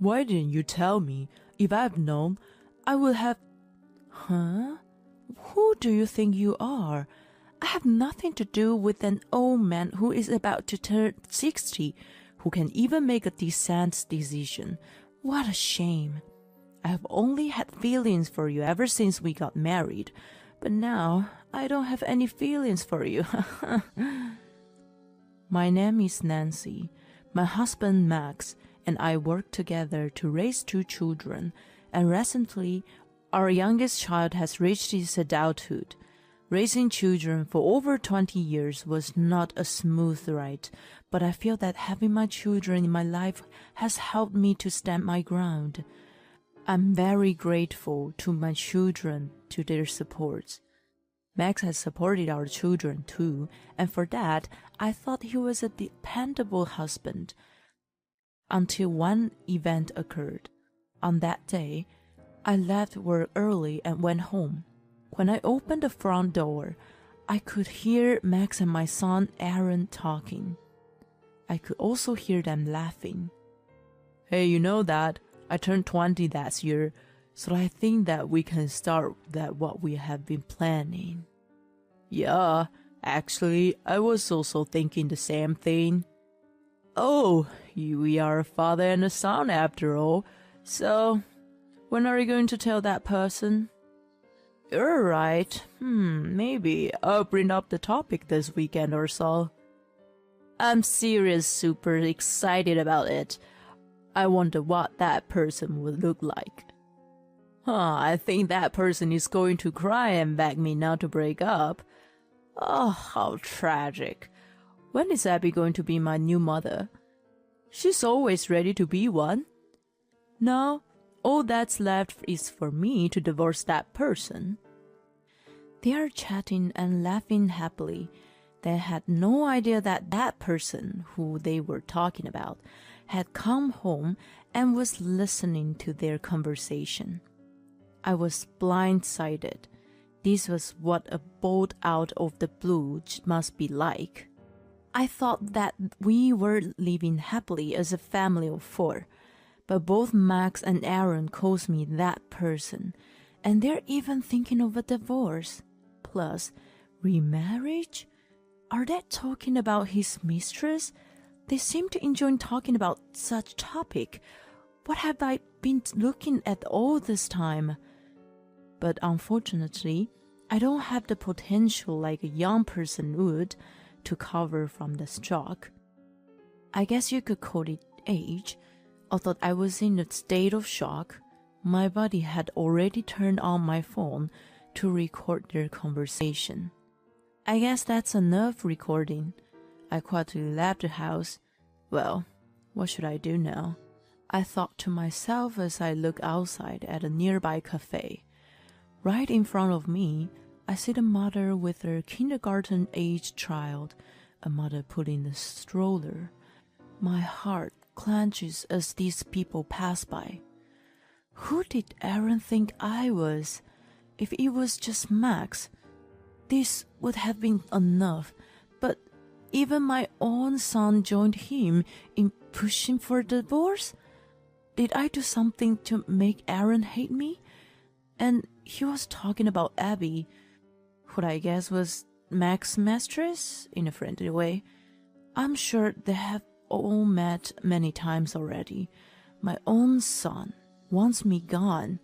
Why didn't you tell me? If I'd known, I would have... Huh? Who do you think you are? I have nothing to do with an old man who is about to turn 60, who can even make a decent decision. What a shame. I have only had feelings for you ever since we got married, but now I don't have any feelings for you. My name is Nancy. My husband Max and I work together to raise 2 children, and recently our youngest child has reached his adulthood. Raising children for over 20 years was not a smooth ride, but I feel that having my children in my life has helped me to stand my ground. I'm very grateful to my children, to their support. Max has supported our children too, and for that, I thought he was a dependable husband. Until one event occurred. On that day, I left work early and went home. When I opened the front door, I could hear Max and my son Aaron talking. I could also hear them laughing. Hey, you know that? I turned 20 that year, so I think that we can start that what we have been planning. Yeah, actually, I was also thinking the same thing. Oh, we are a father and a son after all, so when are you going to tell that person? You're right. Maybe I'll bring up the topic this weekend or so. I'm serious, super excited about it. I wonder what that person would look like. I think that person is going to cry and beg me not to break up. Oh, how tragic. When is Abby going to be my new mother? She's always ready to be one. Now, all that's left is for me to divorce that person. They are chatting and laughing happily. They had no idea that that person who they were talking about had come home and was listening to their conversation. I was blindsided. This was what a bolt out of the blue must be like. I thought that we were living happily as a family of 4, but both Max and Aaron calls me that person, and they're even thinking of a divorce. Plus, remarriage? Are they talking about his mistress? They seem to enjoy talking about such topic. What have I been looking at all this time? But unfortunately, I don't have the potential like a young person would to recover from the shock. I guess you could call it age. Although I was in a state of shock, my body had already turned on my phone to record their conversation. I guess that's enough recording. I quietly left the house. Well, what should I do now? I thought to myself as I looked outside at a nearby cafe. Right in front of me, I see the mother with her kindergarten-aged child, a mother pulling the stroller. My heart clenches as these people pass by. Who did Aaron think I was? If it was just Max, this would have been enough, but even my own son joined him in pushing for divorce? Did I do something to make Aaron hate me? And he was talking about Abby, who I guess was Max's mistress, in a friendly way. I'm sure they have all met many times already. My own son wants me gone.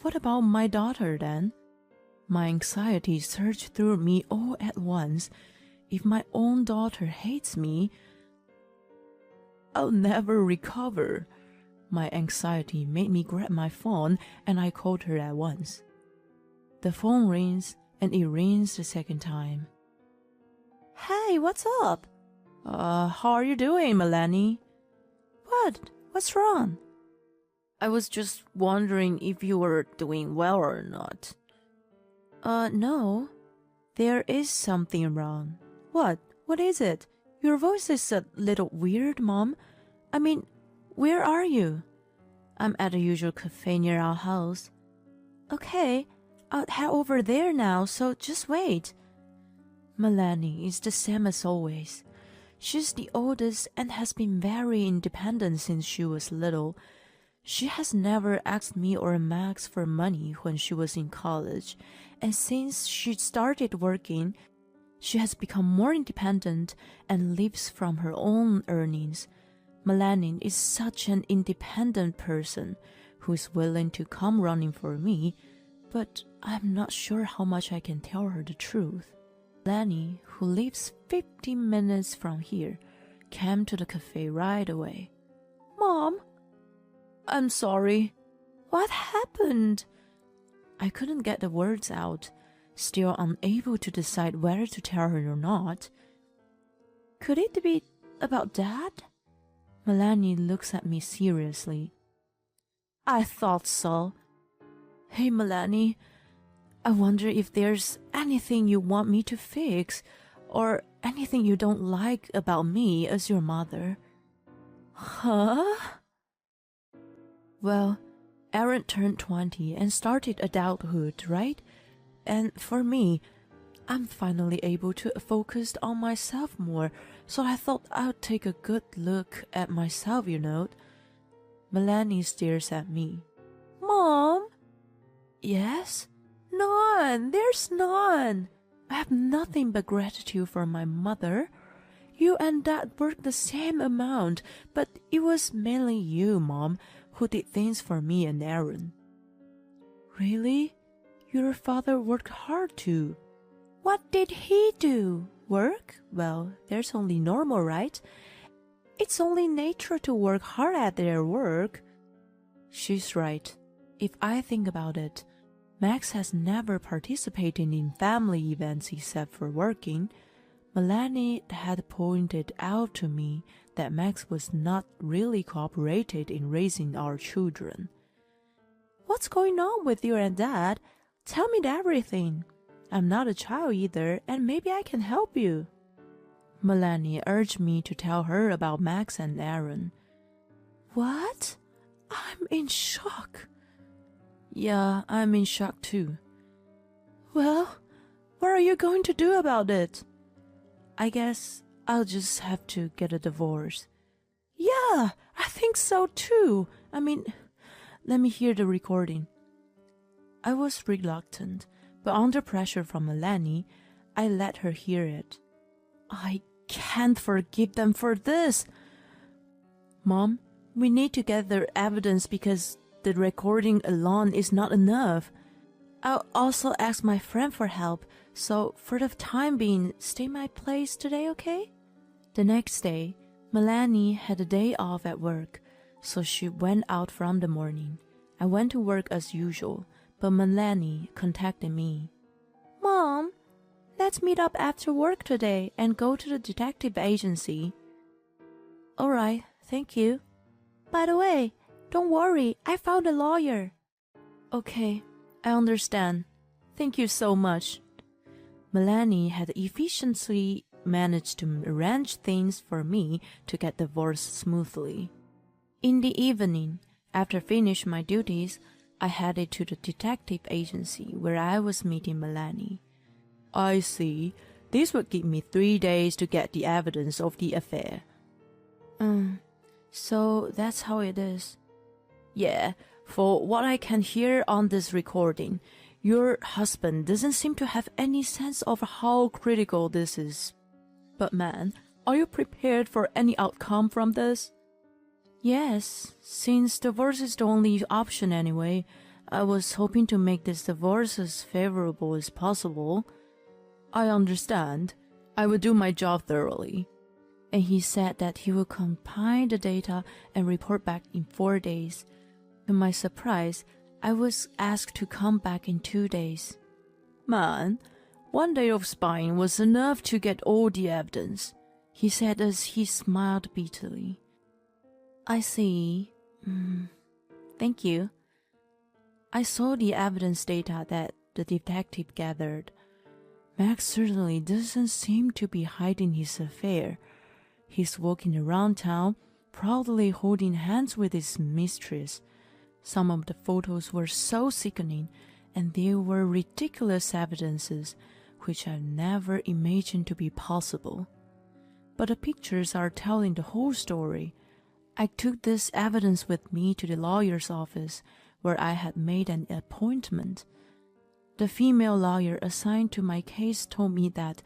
What about my daughter then? My anxiety surged through me all at once. If my own daughter hates me, I'll never recover. My anxiety made me grab my phone and I called her at once. The phone rings and it rings the second time. Hey, what's up? How are you doing, Melanie? What? What's wrong? I was just wondering if you were doing well or not. No. There is something wrong. What? What is it? Your voice is a little weird, Mom. I mean, where are you? I'm at the usual cafe near our house. Okay, I'll head over there now, so just wait. Melanie is the same as always. She's the oldest and has been very independent since she was little. She has never asked me or Max for money when she was in college, and since she started working, she has become more independent and lives from her own earnings. Melanie is such an independent person who is willing to come running for me, but I'm not sure how much I can tell her the truth. Melanie, who lives 15 minutes from here, came to the cafe right away. Mom, I'm sorry. What happened? I couldn't get the words out, still unable to decide whether to tell her or not. Could it be about Dad? Melanie looks at me seriously. I thought so. Hey, Melanie, I wonder if there's anything you want me to fix, or anything you don't like about me as your mother. Huh? Well, Aaron turned 20 and started adulthood, right? And for me, I'm finally able to focus on myself more, so I thought I'd take a good look at myself, you know. Melanie stares at me. Mom? Yes? None. There's none. I have nothing but gratitude for my mother. You and Dad worked the same amount, but it was mainly you, Mom, who did things for me and Aaron. Really? Your father worked hard too. What did he do? Work? Well, there's only normal, right? It's only nature to work hard at their work. She's right. If I think about it, Max has never participated in family events except for working. Melanie had pointed out to me that Max was not really cooperated in raising our children. What's going on with you and Dad? Tell me everything. I'm not a child either, and maybe I can help you. Melanie urged me to tell her about Max and Aaron. What? I'm in shock. Yeah, I'm in shock too. Well, what are you going to do about it? I guess I'll just have to get a divorce. Yeah, I think so too. I mean, let me hear the recording. I was reluctant, but under pressure from Melanie, I let her hear it. I can't forgive them for this. Mom, we need to gather evidence because the recording alone is not enough. I'll also ask my friend for help, so for the time being, stay my place today, okay? The next day, Melanie had a day off at work, so she went out from the morning. I went to work as usual, but Melanie contacted me. Mom, let's meet up after work today and go to the detective agency. All right, thank you. By the way, don't worry, I found a lawyer. Okay, I understand. Thank you so much. Melanie had efficiently managed to arrange things for me to get divorced smoothly. In the evening, after finishing my duties, I headed to the detective agency where I was meeting Melanie. I see. This would give me 3 days to get the evidence of the affair. So that's how it is. Yeah, for what I can hear on this recording, your husband doesn't seem to have any sense of how critical this is. But man, are you prepared for any outcome from this? Yes, since divorce is the only option anyway, I was hoping to make this divorce as favorable as possible. I understand. I will do my job thoroughly. And he said that he will compile the data and report back in 4 days. To my surprise, I was asked to come back in 2 days. Man, 1 day of spying was enough to get all the evidence, he said as he smiled bitterly. I see. Thank you. I saw the evidence data that the detective gathered. Max certainly doesn't seem to be hiding his affair. He's walking around town, proudly holding hands with his mistress. Some of the photos were so sickening, and there were ridiculous evidences which I never imagined to be possible. But the pictures are telling the whole story. I took this evidence with me to the lawyer's office, where I had made an appointment. The female lawyer assigned to my case told me that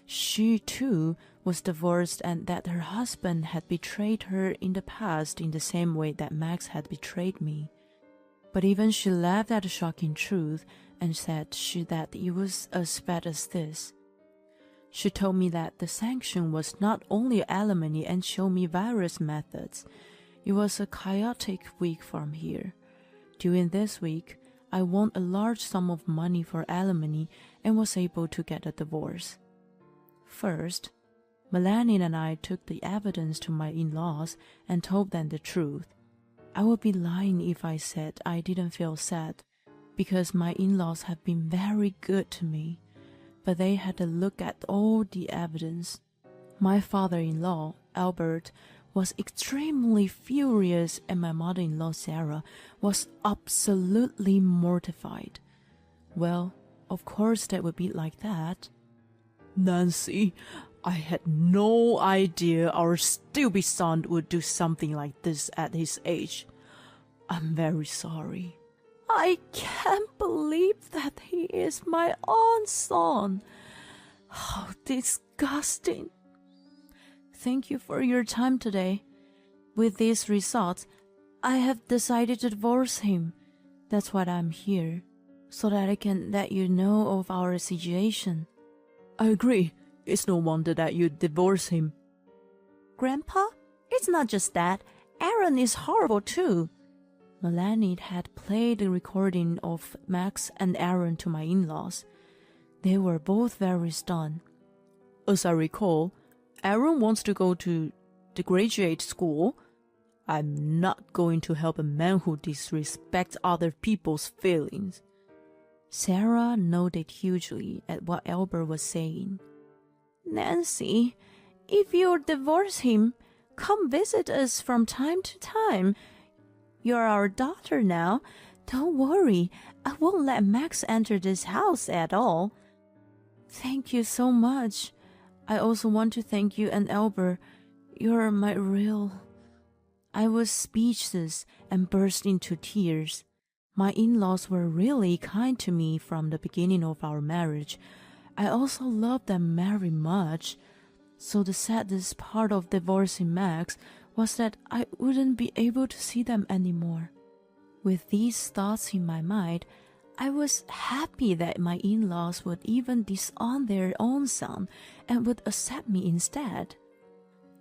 she, too, was divorced and that her husband had betrayed her in the past in the same way that Max had betrayed me. But even she laughed at the shocking truth and said that it was as bad as this. She told me that the sanction was not only alimony and showed me various methods. It was a chaotic week from here. During this week, I won a large sum of money for alimony and was able to get a divorce. First, Melanie and I took the evidence to my in-laws and told them the truth. I would be lying if I said I didn't feel sad, because my in-laws have been very good to me, but they had to look at all the evidence. My father-in-law, Albert, was extremely furious, and my mother-in-law, Sarah, was absolutely mortified. Well, of course that would be like that. Nancy, I had no idea our stupid son would do something like this at his age. I'm very sorry. I can't believe that he is my own son. How disgusting. Thank you for your time today. With these results, I have decided to divorce him. That's why I'm here, so that I can let you know of our situation. I agree. It's no wonder that you divorce him. Grandpa, it's not just that. Aaron is horrible too. Melanie had played the recording of Max and Aaron to my in-laws. They were both very stunned. As I recall, Aaron wants to go to the graduate school. I'm not going to help a man who disrespects other people's feelings. Sarah nodded hugely at what Albert was saying. Nancy, if you divorce him, come visit us from time to time. You're our daughter now. Don't worry, I won't let Max enter this house at all. Thank you so much. I also want to thank you and Albert. You're my real... I was speechless and burst into tears. My in-laws were really kind to me from the beginning of our marriage. I also loved them very much. So the saddest part of divorcing Max was that I wouldn't be able to see them anymore. With these thoughts in my mind, I was happy that my in-laws would even disown their own son and would accept me instead.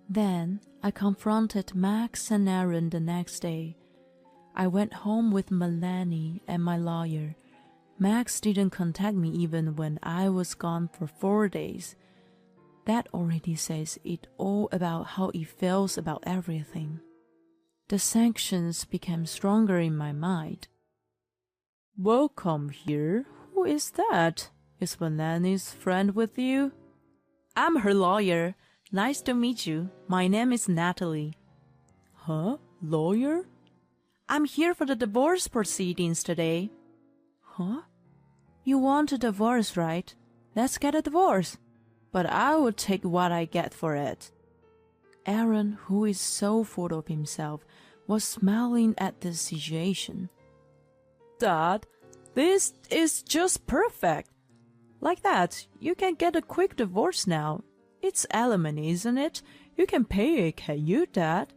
Then I confronted Max and Aaron the next day. I went home with Melanie and my lawyer. Max didn't contact me even when I was gone for 4 days. That already says it all about how he feels about everything. The sanctions became stronger in my mind. Welcome here. Who is that? Is Melanie's friend with you? I'm her lawyer. Nice to meet you. My name is Natalie. Huh? Lawyer? I'm here for the divorce proceedings today. Huh? You want a divorce, right? Let's get a divorce. But I will take what I get for it. Aaron, who is so full of himself, was smiling at the situation. Dad, this is just perfect. Like that, you can get a quick divorce now. It's alimony, isn't it? You can pay it, can you, Dad?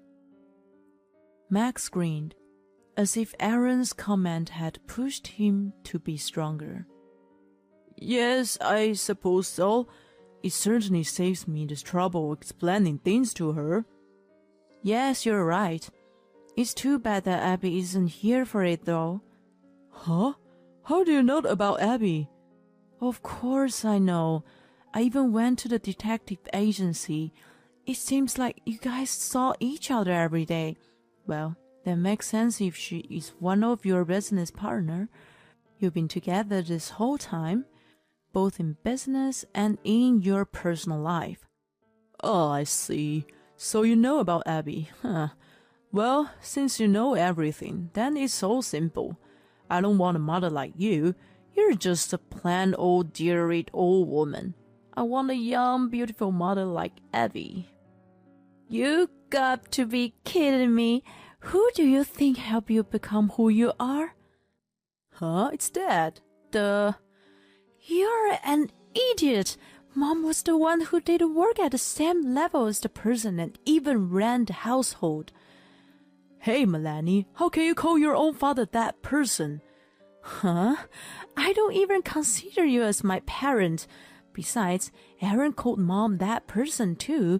Max grinned, as if Aaron's comment had pushed him to be stronger. Yes, I suppose so. It certainly saves me the trouble explaining things to her. Yes, you're right. It's too bad that Abby isn't here for it, though. Huh? How do you know about Abby? Of course I know. I even went to the detective agency. It seems like you guys saw each other every day. Well, that makes sense if she is one of your business partner. You've been together this whole time, both in business and in your personal life. Oh, I see. So you know about Abby, huh? Well, since you know everything, then it's so simple. I don't want a mother like you. You're just a plain old dear-old woman. I want a young, beautiful mother like Abby. You got to be kidding me. Who do you think helped you become who you are? Huh? It's Dad. You're an idiot. Mom was the one who did work at the same level as the person and even ran the household. Hey, Melanie, how can you call your own father that person? Huh? I don't even consider you as my parent. Besides, Aaron called Mom that person too.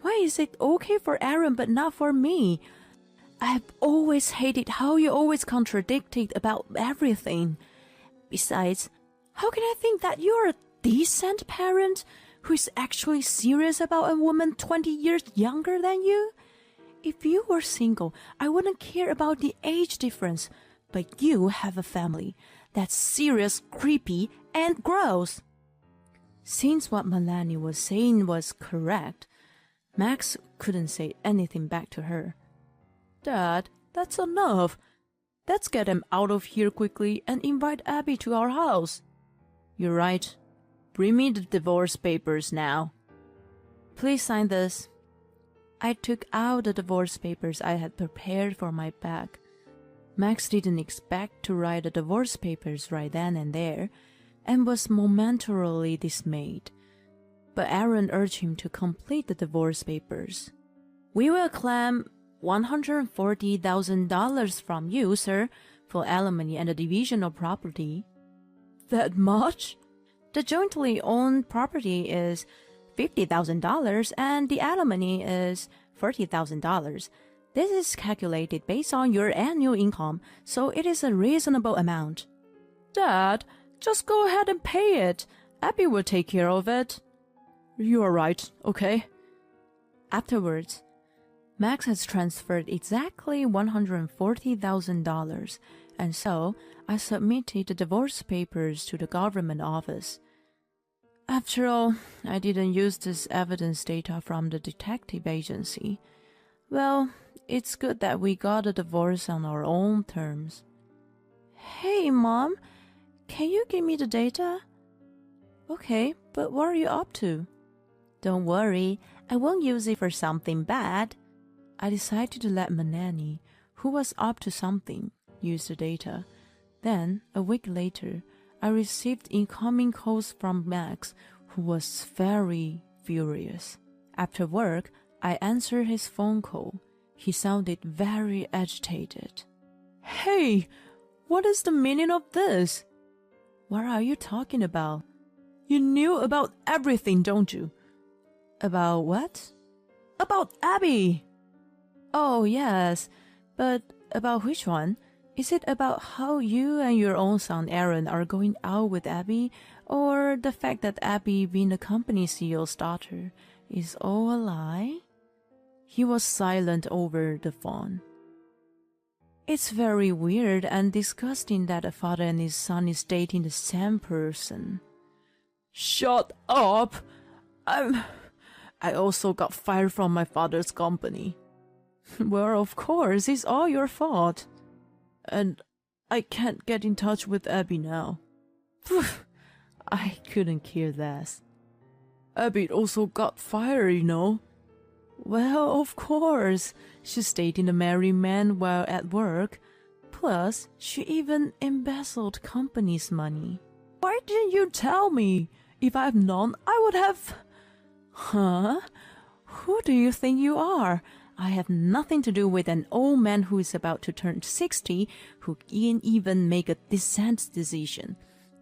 Why is it okay for Aaron but not for me? I've always hated how you always contradicted about everything. Besides, how can I think that you're a decent parent who is actually serious about a woman 20 years younger than you? If you were single, I wouldn't care about the age difference. But you have a family. That's serious, creepy, and gross. Since what Melanie was saying was correct, Max couldn't say anything back to her. Dad, that's enough. Let's get him out of here quickly and invite Abby to our house. You're right. Bring me the divorce papers now. Please sign this. I took out the divorce papers I had prepared for my bag. Max didn't expect to write the divorce papers right then and there, and was momentarily dismayed. But Aaron urged him to complete the divorce papers. We will claim $140,000 from you, sir, for alimony and the division of property. That much? The jointly owned property is $50,000 and the alimony is $40,000. This is calculated based on your annual income, so it is a reasonable amount. Dad, just go ahead and pay it. Abby will take care of it. You are right, okay? Afterwards, Max has transferred exactly $140,000, and so I submitted the divorce papers to the government office. After all, I didn't use this evidence data from the detective agency. Well, it's good that we got a divorce on our own terms. Hey, Mom, can you give me the data? Okay, but what are you up to? Don't worry, I won't use it for something bad. I decided to let Melanie, who was up to something, use the data. Then, a week later, I received incoming calls from Max, who was very furious. After work, I answered his phone call. He sounded very agitated. Hey, what is the meaning of this? What are you talking about? You knew about everything, don't you? About what? About Abby! Oh, yes, but about which one? Is it about how you and your own son Aaron are going out with Abby, or the fact that Abby, being the company CEO's daughter, is all a lie? He was silent over the phone. It's very weird and disgusting that a father and his son is dating the same person. Shut up! I also got fired from my father's company. Well, of course, it's all your fault. And I can't get in touch with Abby now. I couldn't care less. Abby also got fired, you know. Well, of course, she's dating a married man while at work. Plus, she even embezzled company's money. Why didn't you tell me? If I'd known, I would have... Huh? Who do you think you are? I have nothing to do with an old man who is about to turn 60, who can't even make a decent decision.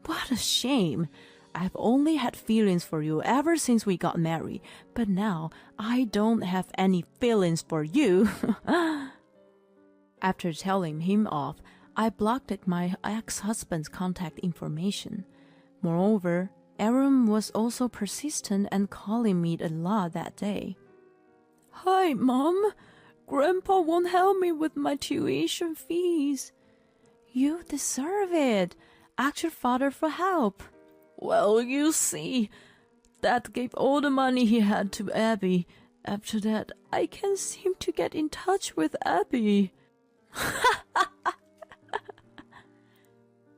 What a shame. I've only had feelings for you ever since we got married, but now I don't have any feelings for you. After telling him off, I blocked my ex-husband's contact information. Moreover, Aaron was also persistent and calling me a lot that day. Hi, Mom. Grandpa won't help me with my tuition fees. You deserve it. Ask your father for help. Well, you see, Dad gave all the money he had to Abby. After that, I can't seem to get in touch with Abby.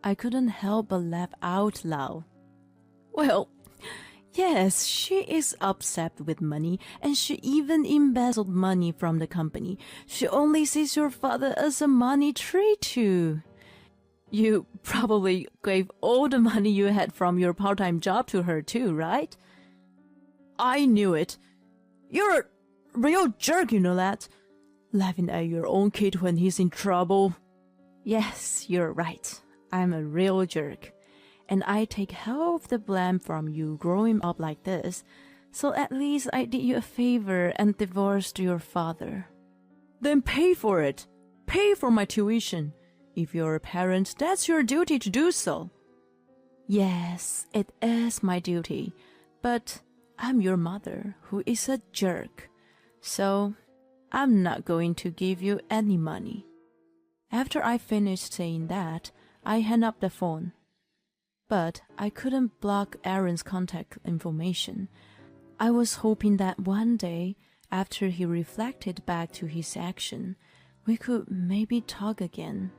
I couldn't help but laugh out loud. Well, Yes, she is upset with money, and she even embezzled money from the company. She only sees your father as a money tree too. You probably gave all the money you had from your part-time job to her too, right? I knew it. You're a real jerk, you know that? Laughing at your own kid when he's in trouble. Yes, you're right. I'm a real jerk. And I take half of the blame from you growing up like this, so at least I did you a favor and divorced your father. Then pay for it. Pay for my tuition. If you're a parent, that's your duty to do so. Yes, it is my duty, but I'm your mother, who is a jerk, so I'm not going to give you any money. After I finished saying that, I hung up the phone. But I couldn't block Aaron's contact information. I was hoping that one day, after he reflected back to his action, we could maybe talk again.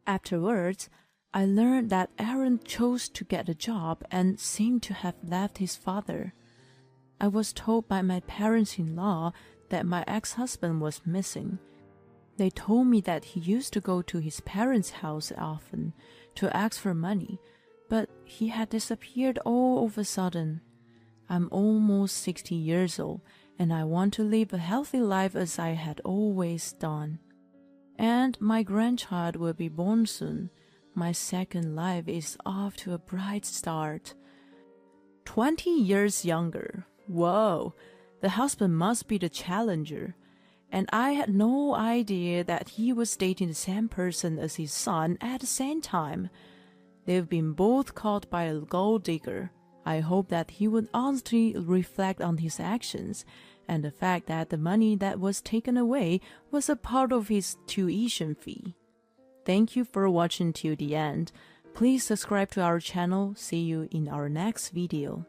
Afterwards, I learned that Aaron chose to get a job and seemed to have left his father. I was told by my parents-in-law that my ex-husband was missing. They told me that he used to go to his parents' house often to ask for money, but he had disappeared all of a sudden. I'm almost 60 years old, and I want to live a healthy life as I had always done. And my grandchild will be born soon. My second life is off to a bright start. 20 years younger. Whoa, the husband must be the challenger. And I had no idea that he was dating the same person as his son at the same time. They've been both caught by a gold digger. I hope that he would honestly reflect on his actions and the fact that the money that was taken away was a part of his tuition fee. Thank you for watching till the end. Please subscribe to our channel. See you in our next video.